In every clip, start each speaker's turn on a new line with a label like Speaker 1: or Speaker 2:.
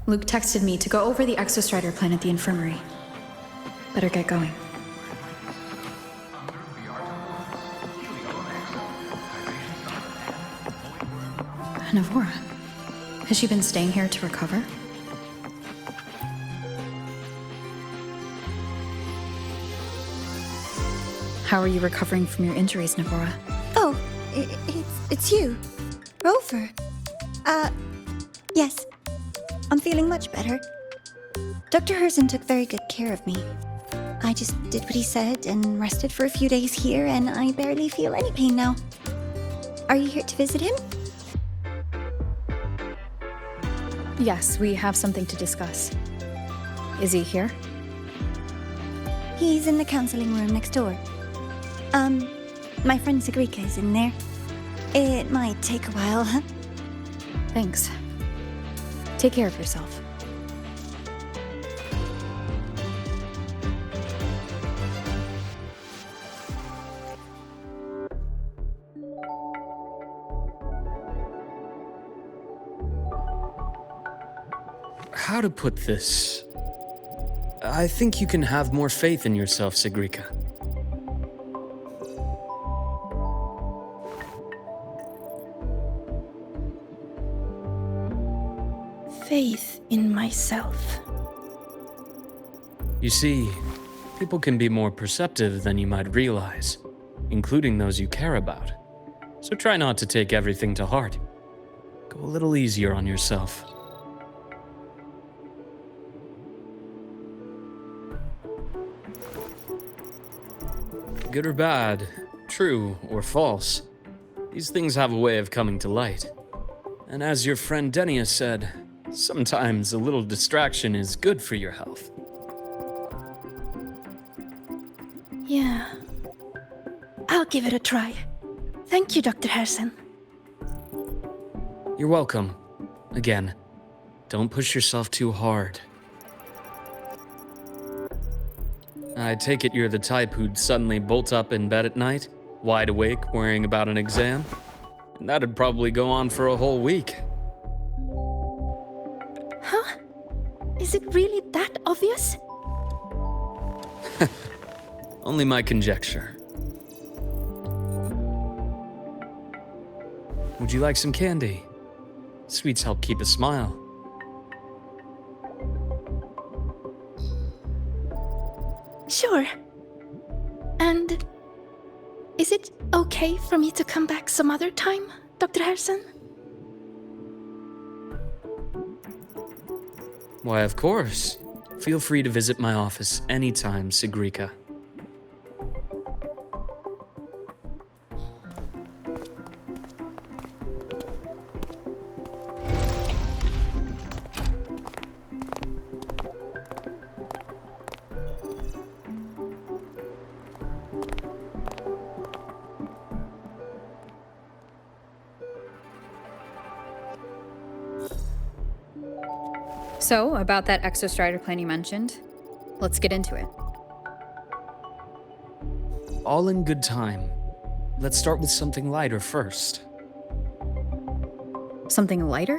Speaker 1: Luke texted me to go over the Exostrider plan at the infirmary. Better get going. Navora. Has she been staying here to recover? How are you recovering from your injuries, Navora?
Speaker 2: Oh, it's you. Rover. Yes. I'm feeling much better. Dr. Herzen took very good care of me. I just did what he said and rested for a few days here, and I barely feel any pain now. Are you here to visit him?
Speaker 1: Yes, we have something to discuss. Is he here?
Speaker 2: He's in the counseling room next door. My friend Segue is in there. It might take a while.
Speaker 1: Thanks. Take care of yourself.
Speaker 3: How to put this? I think you can have more faith in yourself, Segue.
Speaker 4: Faith in myself.
Speaker 3: You see, people can be more perceptive than you might realize, including those you care about. So try not to take everything to heart. Go a little easier on yourself. Good or bad, true or false, these things have a way of coming to light. And as your friend Denia said, sometimes a little distraction is good for your health.
Speaker 4: Yeah. I'll give it a try. Thank you, Dr. Herzen.
Speaker 3: You're welcome. Again, don't push yourself too hard. I take it you're the type who'd suddenly bolt up in bed at night, wide awake, worrying about an exam? And that'd probably go on for a whole week.
Speaker 4: Huh? Is it really that obvious?
Speaker 3: Only my conjecture. Would you like some candy? Sweets help keep a smile.
Speaker 4: Sure. And is it okay for me to come back some other time, Dr. Herzen?
Speaker 3: Why, of course. Feel free to visit my office anytime, Segue.
Speaker 1: So, about that Exostrider plan you mentioned, let's get into it.
Speaker 3: All in good time. Let's start with something lighter first.
Speaker 1: Something lighter?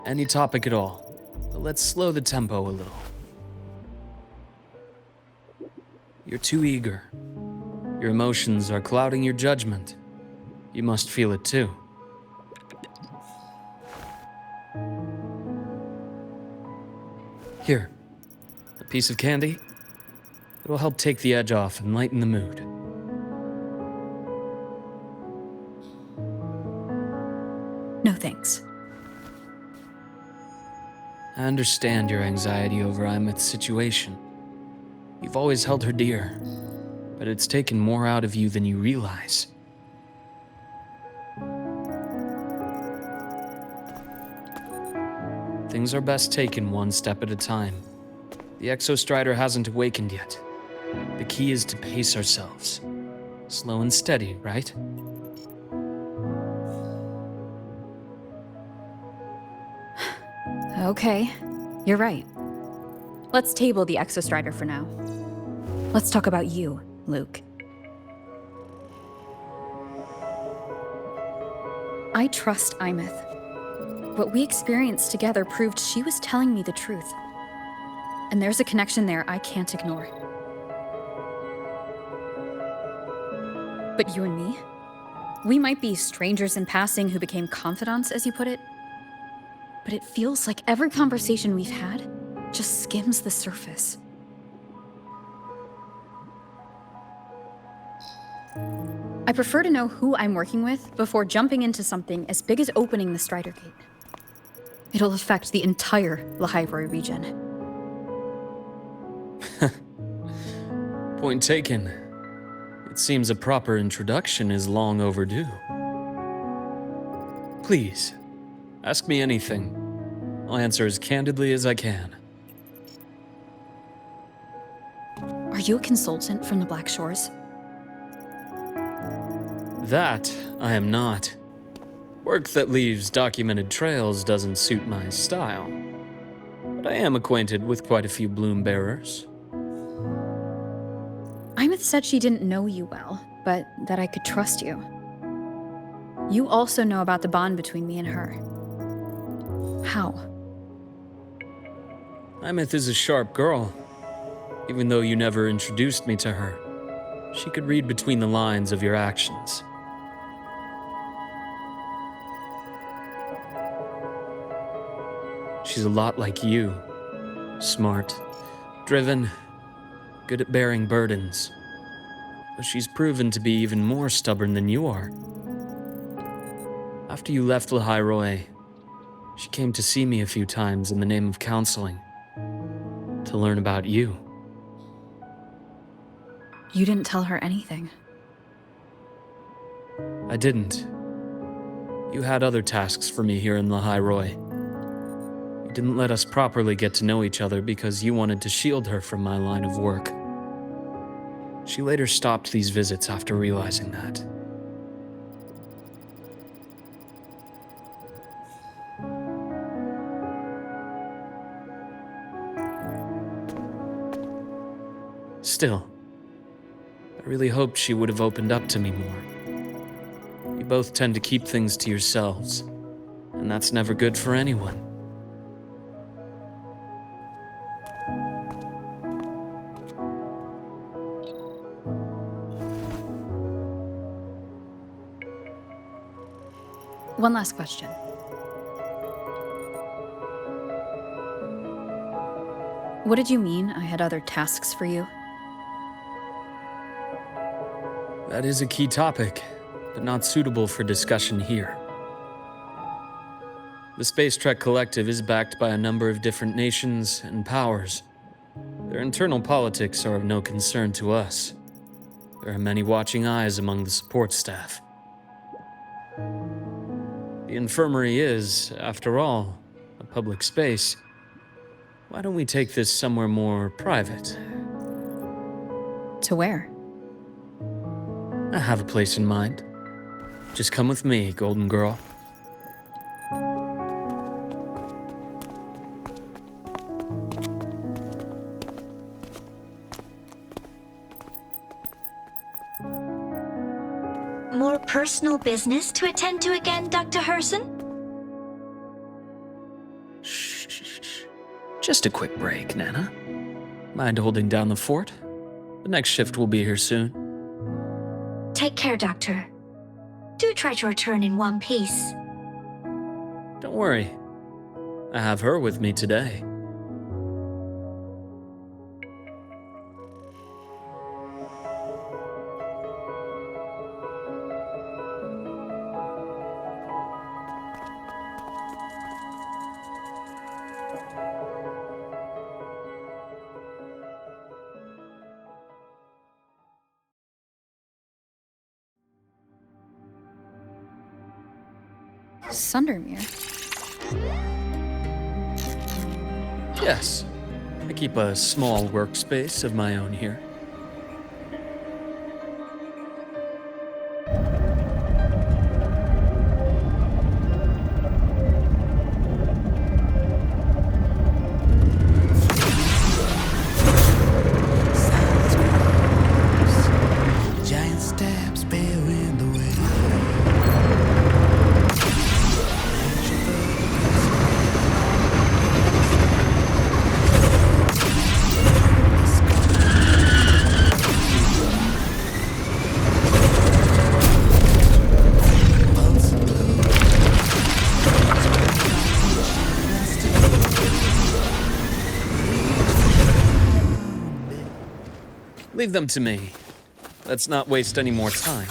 Speaker 3: Any topic at all. But let's slow the tempo a little. You're too eager. Your emotions are clouding your judgment. You must feel it too. Here, a piece of candy. It'll help take the edge off and lighten the mood.
Speaker 1: No thanks.
Speaker 3: I understand your anxiety over Imeth's situation. You've always held her dear, but it's taken more out of you than you realize. Things are best taken one step at a time. The Exostrider hasn't awakened yet. The key is to pace ourselves. Slow and steady, right?
Speaker 1: Okay, you're right. Let's table the Exostrider for now. Let's talk about you, Luke. I trust Imeth. What we experienced together proved she was telling me the truth. And there's a connection there I can't ignore. But you and me? We might be strangers in passing who became confidants, as you put it. But it feels like every conversation we've had just skims the surface. I prefer to know who I'm working with before jumping into something as big as opening the Strider Gate. It'll affect the entire Lahai-Roi region.
Speaker 3: Point taken. It seems a proper introduction is long overdue. Please, ask me anything. I'll answer as candidly as I can.
Speaker 1: Are you a consultant from the Black Shores?
Speaker 3: That I am not. Work that leaves documented trails doesn't suit my style. But I am acquainted with quite a few bloom bearers.
Speaker 1: Imeth said she didn't know you well, but that I could trust you. You also know about the bond between me and her. How?
Speaker 3: Imeth is a sharp girl. Even though you never introduced me to her, she could read between the lines of your actions. She's a lot like you. Smart, driven, good at bearing burdens. But she's proven to be even more stubborn than you are. After you left Lahai-Roi, she came to see me a few times in the name of counseling, to learn about you.
Speaker 1: You didn't tell her anything.
Speaker 3: I didn't. You had other tasks for me here in Lahai-Roi. You didn't let us properly get to know each other because you wanted to shield her from my line of work. She later stopped these visits after realizing that. Still, I really hoped she would have opened up to me more. You both tend to keep things to yourselves, and that's never good for anyone.
Speaker 1: One last question. What did you mean I had other tasks for you?
Speaker 3: That is a key topic, but not suitable for discussion here. The Space Trek Collective is backed by a number of different nations and powers. Their internal politics are of no concern to us. There are many watching eyes among the support staff. The infirmary is, after all, a public space. Why don't we take this somewhere more private?
Speaker 1: To where?
Speaker 3: I have a place in mind. Just come with me, Golden Girl.
Speaker 2: More personal business to attend to again, Dr. Herson?
Speaker 3: Shh. Just a quick break, Nana. Mind holding down the fort? The next shift will be here soon.
Speaker 2: Take care, Doctor. Do try to return in one piece.
Speaker 3: Don't worry. I have her with me today.
Speaker 1: Sundermere?
Speaker 3: Yes. I keep a small workspace of my own here.
Speaker 5: Giant stabs bearing the way.
Speaker 3: Leave them to me. Let's not waste any more time.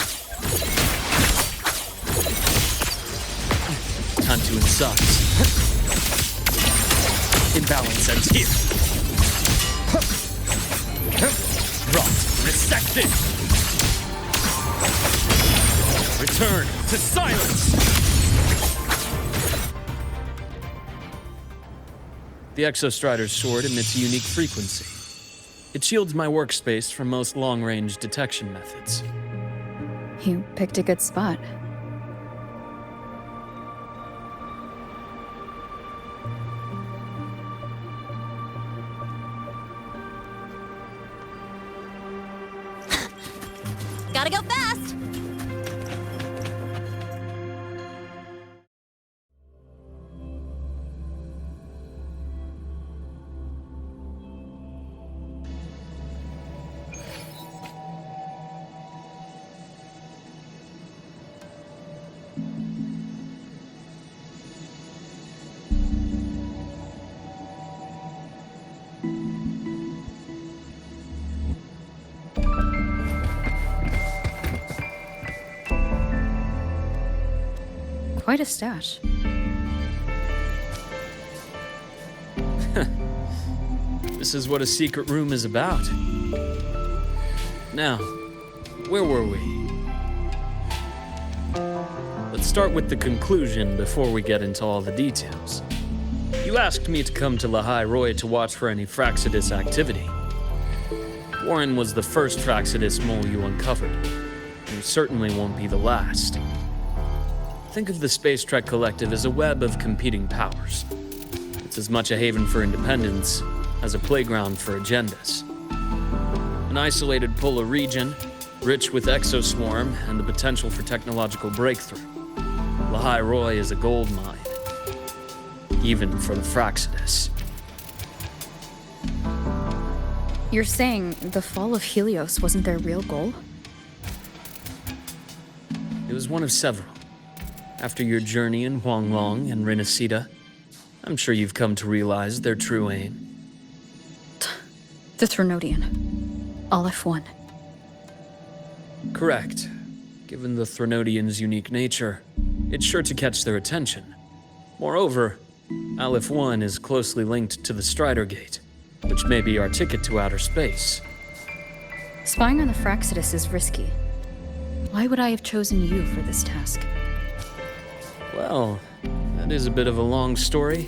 Speaker 3: Time to incise. Imbalance ends here. Rot resected. Return to silence. The Exostrider's sword emits a unique frequency. It shields my workspace from most long-range detection methods.
Speaker 1: You picked a good spot.
Speaker 2: Gotta go fast!
Speaker 1: Quite a stash.
Speaker 3: This is what a secret room is about. Now, where were we? Let's start with the conclusion before we get into all the details. You asked me to come to Lahai-Roi to watch for any Fraxidus activity. Warren was the first Fraxidus mole you uncovered, and you certainly won't be the last. Think of the Space Trek Collective as a web of competing powers. It's as much a haven for independence as a playground for agendas. An isolated polar region, rich with exoswarm and the potential for technological breakthrough. Lahai-Roi is a gold mine, even for the Fraxidus.
Speaker 1: You're saying the fall of Helios wasn't their real goal?
Speaker 3: It was one of several. After your journey in Huanglong and Renacida, I'm sure you've come to realize their true aim.
Speaker 1: The Threnodian. Aleph 1.
Speaker 3: Correct. Given the Threnodian's unique nature, it's sure to catch their attention. Moreover, Aleph 1 is closely linked to the Strider Gate, which may be our ticket to outer space.
Speaker 1: Spying on the Fraxidus is risky. Why would I have chosen you for this task?
Speaker 3: Well, that is a bit of a long story.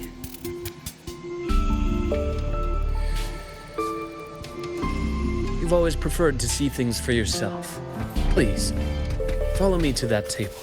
Speaker 3: You've always preferred to see things for yourself. Please, follow me to that table.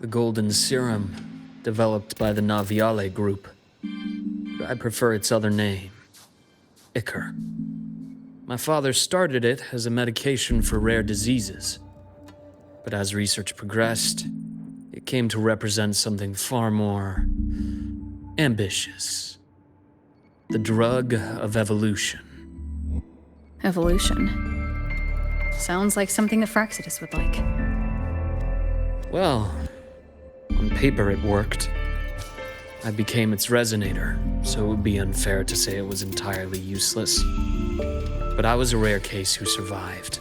Speaker 3: The golden serum, developed by the Naviale group. But I prefer its other name, Ichor. My father started it as a medication for rare diseases. But as research progressed, it came to represent something far more ambitious. The drug of evolution.
Speaker 1: Evolution. Sounds like something the Fraxidus would like.
Speaker 3: Well, on paper it worked. I became its resonator, so it would be unfair to say it was entirely useless. But I was a rare case who survived.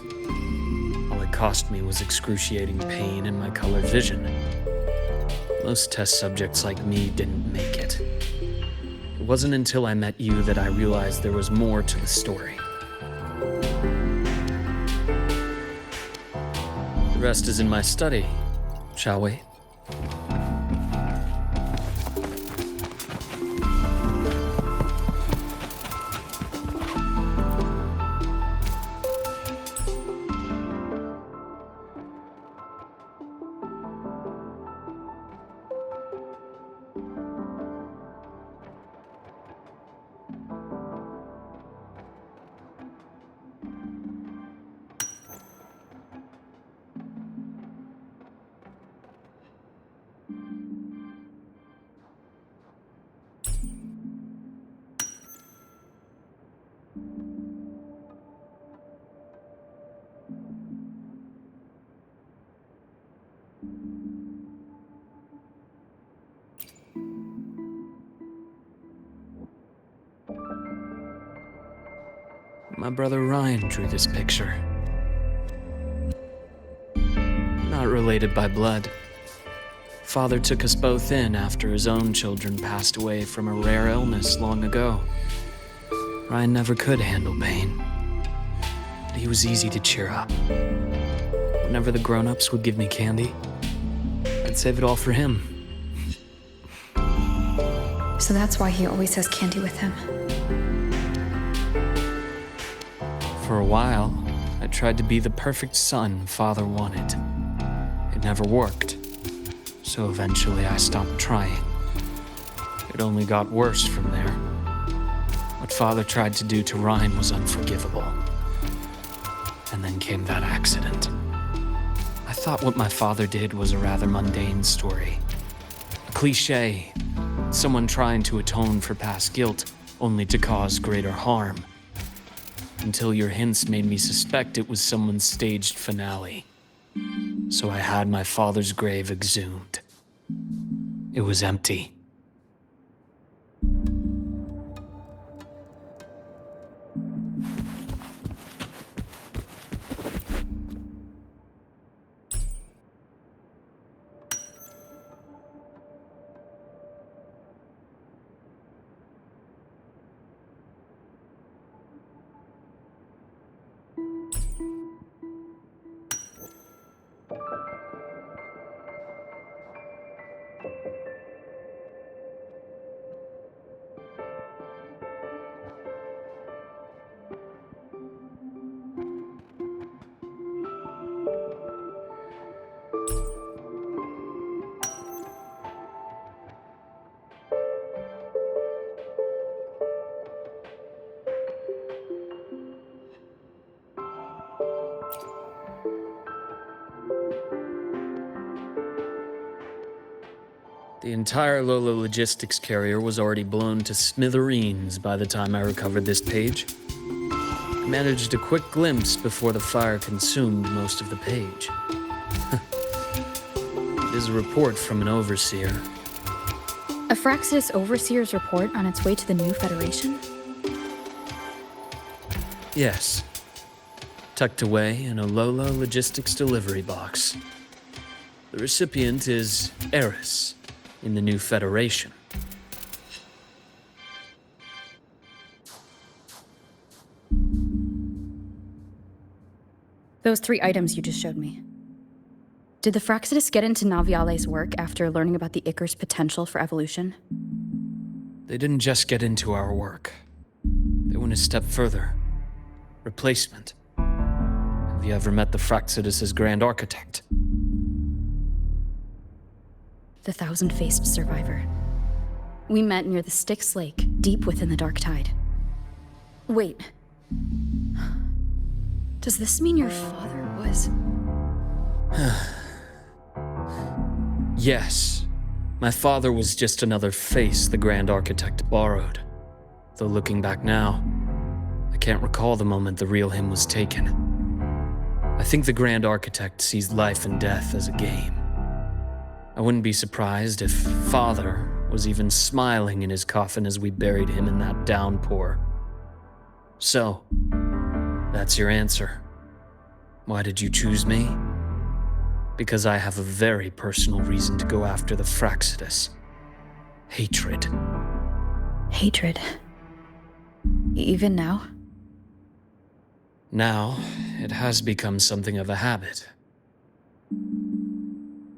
Speaker 3: All it cost me was excruciating pain and my colored vision. Most test subjects like me didn't make it. It wasn't until I met you that I realized there was more to the story. The rest is in my study, shall we? My brother Ryan drew this picture. Not related by blood. Father took us both in after his own children passed away from a rare illness long ago. Ryan never could handle pain, but he was easy to cheer up. Whenever the grown-ups would give me candy, I'd save it all for him.
Speaker 1: So that's why he always has candy with him.
Speaker 3: For a while, I tried to be the perfect son Father wanted. It never worked, so eventually I stopped trying. It only got worse from there. What Father tried to do to Ryan was unforgivable. And then came that accident. I thought what my father did was a rather mundane story. A cliché, someone trying to atone for past guilt, only to cause greater harm. Until your hints made me suspect it was someone's staged finale. So I had my father's grave exhumed. It was empty. The entire Lola logistics carrier was already blown to smithereens by the time I recovered this page. I managed a quick glimpse before the fire consumed most of the page. It is a report from an overseer.
Speaker 1: A Fraxidus Overseer's report on its way to the new Federation?
Speaker 3: Yes. Tucked away in a Lola logistics delivery box. The recipient is Eris, in the new Federation.
Speaker 1: Those 3 items you just showed me. Did the Fraxidus get into Naviale's work after learning about the Icar's potential for evolution?
Speaker 3: They didn't just get into our work. They went a step further. Replacement. Have you ever met the Fraxidus' Grand Architect?
Speaker 1: The thousand-faced survivor. We met near the Styx Lake, deep within the Dark Tide. Wait. Does this mean your father was...
Speaker 3: Yes. My father was just another face the Grand Architect borrowed. Though looking back now, I can't recall the moment the real him was taken. I think the Grand Architect sees life and death as a game. I wouldn't be surprised if Father was even smiling in his coffin as we buried him in that downpour. So, that's your answer. Why did you choose me? Because I have a very personal reason to go after the Fraxidus. Hatred.
Speaker 1: Hatred. Even now?
Speaker 3: Now, it has become something of a habit.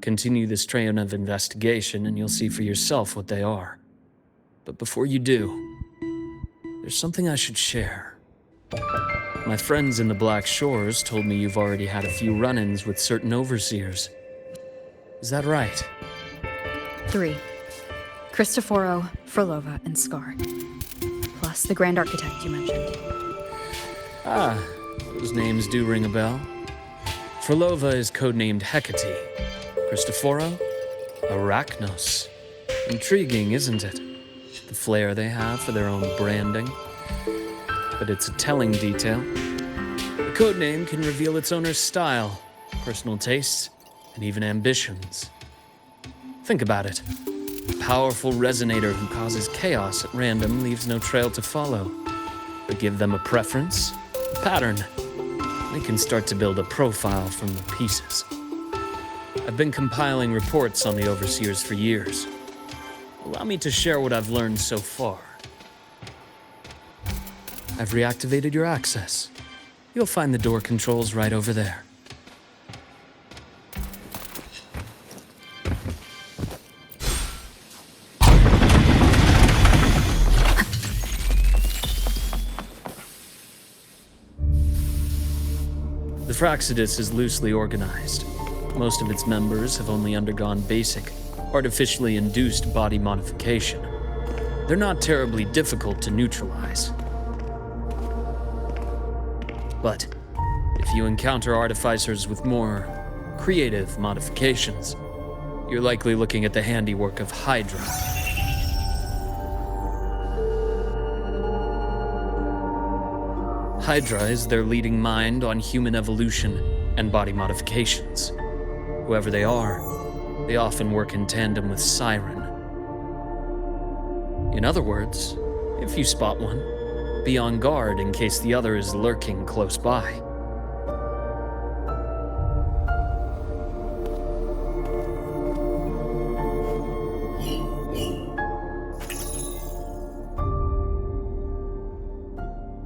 Speaker 3: Continue this train of investigation and you'll see for yourself what they are. But before you do, there's something I should share. My friends in the Black Shores told me you've already had a few run-ins with certain overseers. Is that right?
Speaker 1: 3. Cristoforo, Frolova, and Scar. Plus the Grand Architect you mentioned.
Speaker 3: Ah, those names do ring a bell. Frolova is codenamed Hecate. Cristoforo? Arachnos. Intriguing, isn't it? The flair they have for their own branding. But it's a telling detail. The codename can reveal its owner's style, personal tastes, and even ambitions. Think about it. A powerful resonator who causes chaos at random leaves no trail to follow. But give them a preference, pattern, we can start to build a profile from the pieces. I've been compiling reports on the Overseers for years. Allow me to share what I've learned so far. I've reactivated your access. You'll find the door controls right over there. The Fraxidus is loosely organized. Most of its members have only undergone basic, artificially induced body modification. They're not terribly difficult to neutralize. But if you encounter artificers with more creative modifications, you're likely looking at the handiwork of Hydra. Hydra is their leading mind on human evolution and body modifications. Whoever they are, they often work in tandem with Siren. In other words, if you spot one, be on guard in case the other is lurking close by.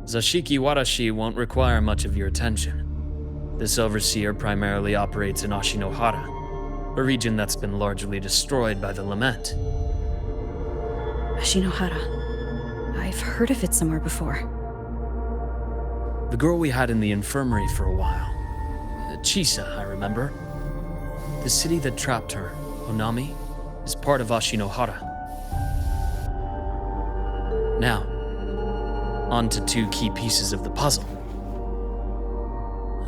Speaker 3: Zashiki Warashi won't require much of your attention. This overseer primarily operates in Ashinohara, a region that's been largely destroyed by the Lament.
Speaker 1: Ashinohara. I've heard of it somewhere before.
Speaker 3: The girl we had in the infirmary for a while. Chisa, I remember. The city that trapped her, Onami, is part of Ashinohara. Now, on to two key pieces of the puzzle.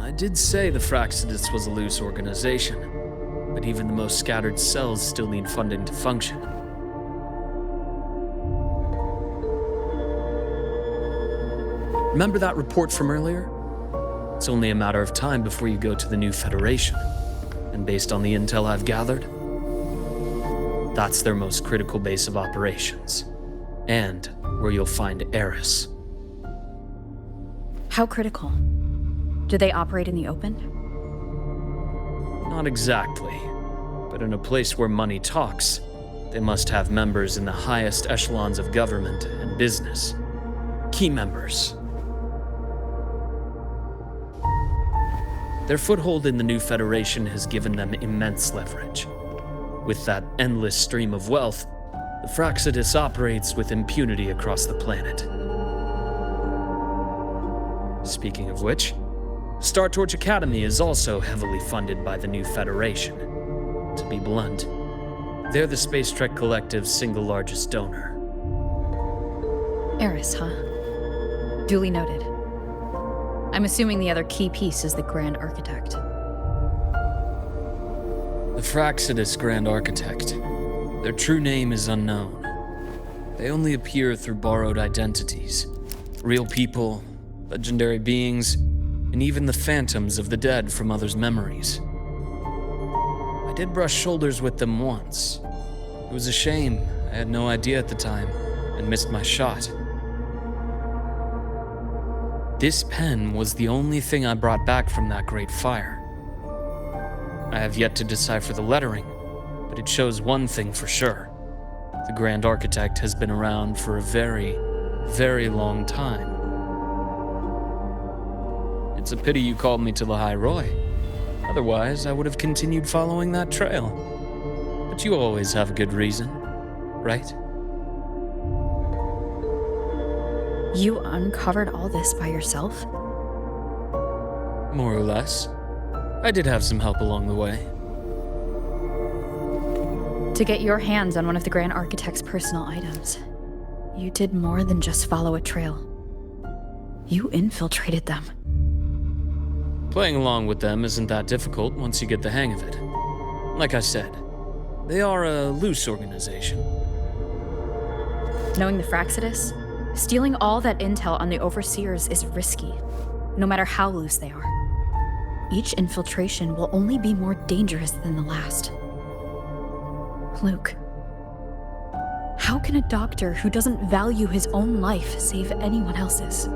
Speaker 3: I did say the Fraxidus was a loose organization, but even the most scattered cells still need funding to function. Remember that report from earlier? It's only a matter of time before you go to the new Federation. And based on the intel I've gathered, that's their most critical base of operations. And where you'll find Eris.
Speaker 1: How critical? Do they operate in the open?
Speaker 3: Not exactly. But in a place where money talks, they must have members in the highest echelons of government and business. Key members. Their foothold in the new Federation has given them immense leverage. With that endless stream of wealth, the Fraxidus operates with impunity across the planet. Speaking of which, Star Torch Academy is also heavily funded by the new Federation. To be blunt, they're the Space Trek Collective's single largest donor.
Speaker 1: Eris, huh? Duly noted. I'm assuming the other key piece is the Grand Architect.
Speaker 3: The Fraxidus Grand Architect. Their true name is unknown. They only appear through borrowed identities. Real people, legendary beings, and even the phantoms of the dead from others' memories. I did brush shoulders with them once. It was a shame. I had no idea at the time, and missed my shot. This pen was the only thing I brought back from that great fire. I have yet to decipher the lettering, but it shows one thing for sure. The Grand Architect has been around for a very, very long time. It's a pity you called me to Lahai-Roi. Otherwise, I would have continued following that trail. But you always have a good reason, right?
Speaker 1: You uncovered all this by yourself?
Speaker 3: More or less. I did have some help along the way.
Speaker 1: To get your hands on one of the Grand Architect's personal items, you did more than just follow a trail. You infiltrated them.
Speaker 3: Playing along with them isn't that difficult once you get the hang of it. Like I said, they are a loose organization.
Speaker 1: Knowing the Fraxidus, stealing all that intel on the Overseers is risky, no matter how loose they are. Each infiltration will only be more dangerous than the last. Luke, how can a doctor who doesn't value his own life save anyone else's?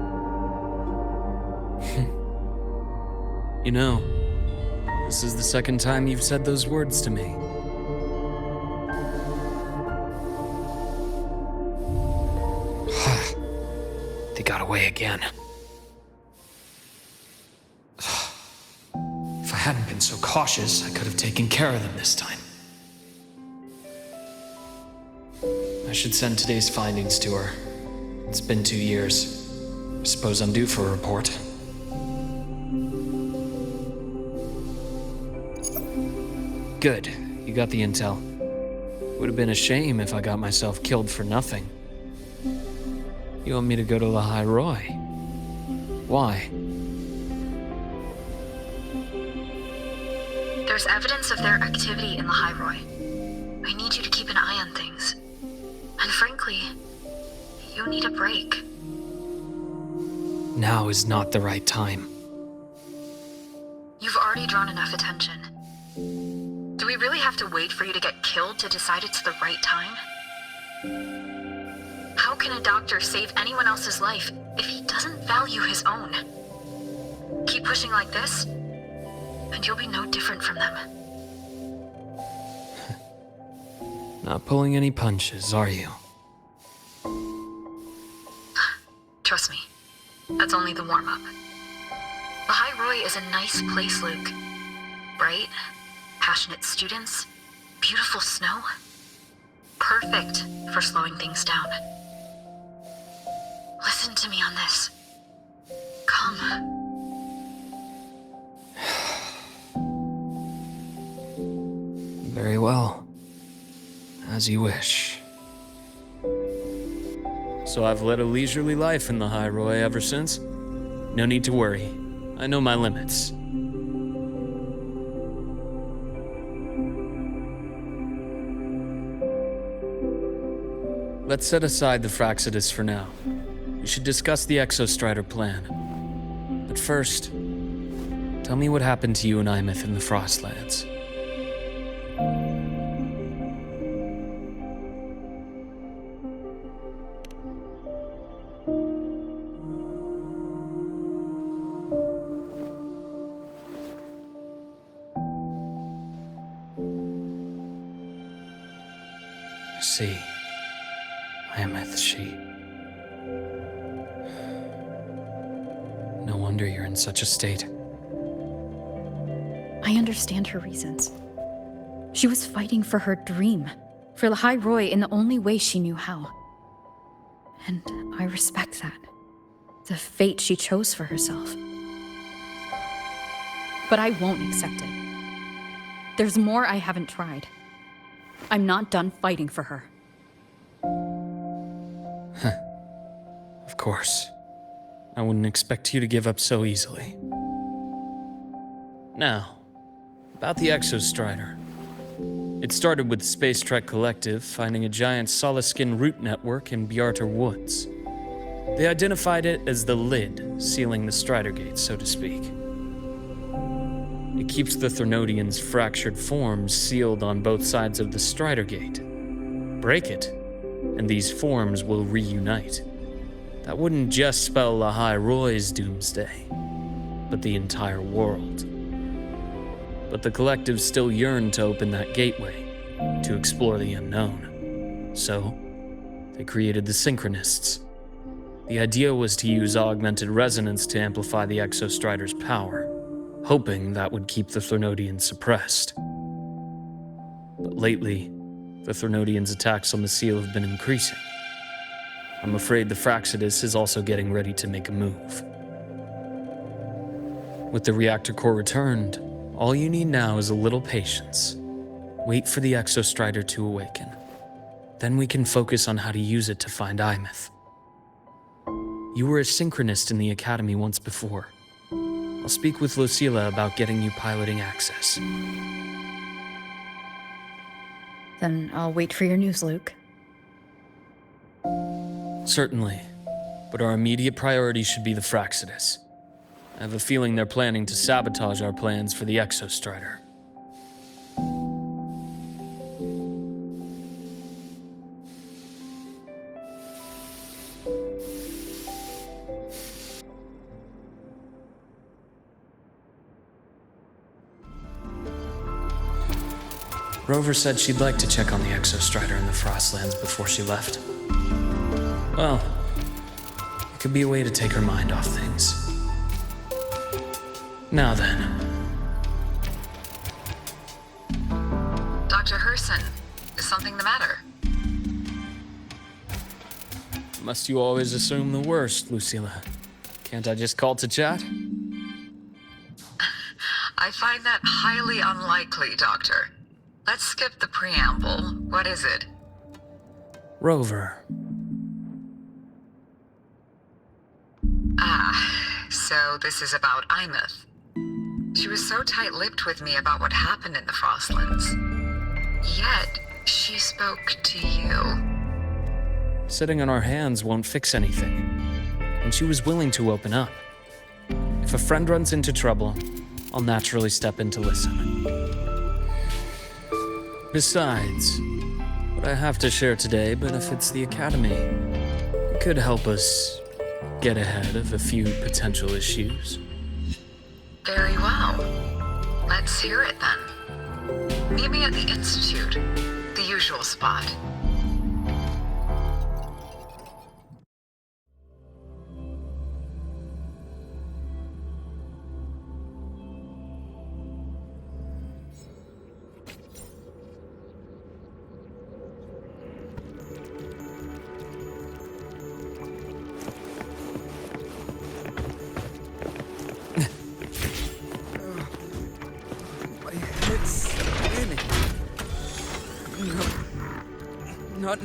Speaker 3: You know, this is the second time you've said those words to me. They got away again. If I hadn't been so cautious, I could have taken care of them this time. I should send today's findings to her. It's been 2 years. I suppose I'm due for a report. Good. You got the intel. Would have been a shame if I got myself killed for nothing. You want me to go to Lahai-Roi? Why?
Speaker 1: There's evidence of their activity in Lahai-Roi. I need you to keep an eye on things. And frankly, you need a break.
Speaker 3: Now is not the right time.
Speaker 1: You've already drawn enough attention. Do we really have to wait for you to get killed to decide it's the right time? How can a doctor save anyone else's life if he doesn't value his own? Keep pushing like this, and you'll be no different from them.
Speaker 3: Not pulling any punches, are you?
Speaker 1: Trust me, that's only the warm-up. Lahai-Roi is a nice place, Luke. Bright, passionate students, beautiful snow. Perfect for slowing things down. Listen to me on this. Come.
Speaker 3: Very well. As you wish. So I've led a leisurely life in the Lahai-Roi ever since. No need to worry. I know my limits. Let's set aside the Fraxidus for now. We should discuss the Exostrider plan. But first, tell me what happened to you and Imeth in the Frostlands. See, Imeth, she. No wonder you're in such a state.
Speaker 1: I understand her reasons. She was fighting for her dream, for Lahai-Roi in the only way she knew how. And I respect that. The fate she chose for herself. But I won't accept it. There's more I haven't tried. I'm not done fighting for her.
Speaker 3: Of course. I wouldn't expect you to give up so easily. Now, about the Exostrider. It started with Space Trek Collective finding a giant Solaskin root network in Bjartar Woods. They identified it as the lid, sealing the Strider Gate, so to speak. It keeps the Threnodians' fractured forms sealed on both sides of the Strider Gate. Break it, and these forms will reunite. That wouldn't just spell Lahai-Roi's doomsday, but the entire world. But the Collective still yearned to open that gateway, to explore the unknown. So, they created the Synchronists. The idea was to use augmented resonance to amplify the Exostrider's power, hoping that would keep the Threnodians suppressed. But lately, the Threnodians' attacks on the seal have been increasing. I'm afraid the Fraxidus is also getting ready to make a move. With the reactor core returned, all you need now is a little patience. Wait for the Exostrider to awaken. Then we can focus on how to use it to find Imeth. You were a synchronist in the Academy once before. I'll speak with Lucilla about getting you piloting access.
Speaker 1: Then I'll wait for your news, Luke.
Speaker 3: Certainly, but our immediate priority should be the Fraxidus. I have a feeling they're planning to sabotage our plans for the Exostrider. Rover said she'd like to check on the Exostrider in the Frostlands before she left. Well, it could be a way to take her mind off things. Now then.
Speaker 6: Dr. Herson, is something the matter?
Speaker 3: Must you always assume the worst, Lucilla? Can't I just call to chat?
Speaker 6: I find that highly unlikely, Doctor. Let's skip the preamble. What is it?
Speaker 3: Rover.
Speaker 6: So this is about Imeth. She was so tight-lipped with me about what happened in the Frostlands. Yet, she spoke to you.
Speaker 3: Sitting on our hands won't fix anything. And she was willing to open up. If a friend runs into trouble, I'll naturally step in to listen. Besides, what I have to share today benefits the Academy. It could help us get ahead of a few potential issues.
Speaker 6: Very well. Let's hear it then. Meet me at the Institute, the usual spot.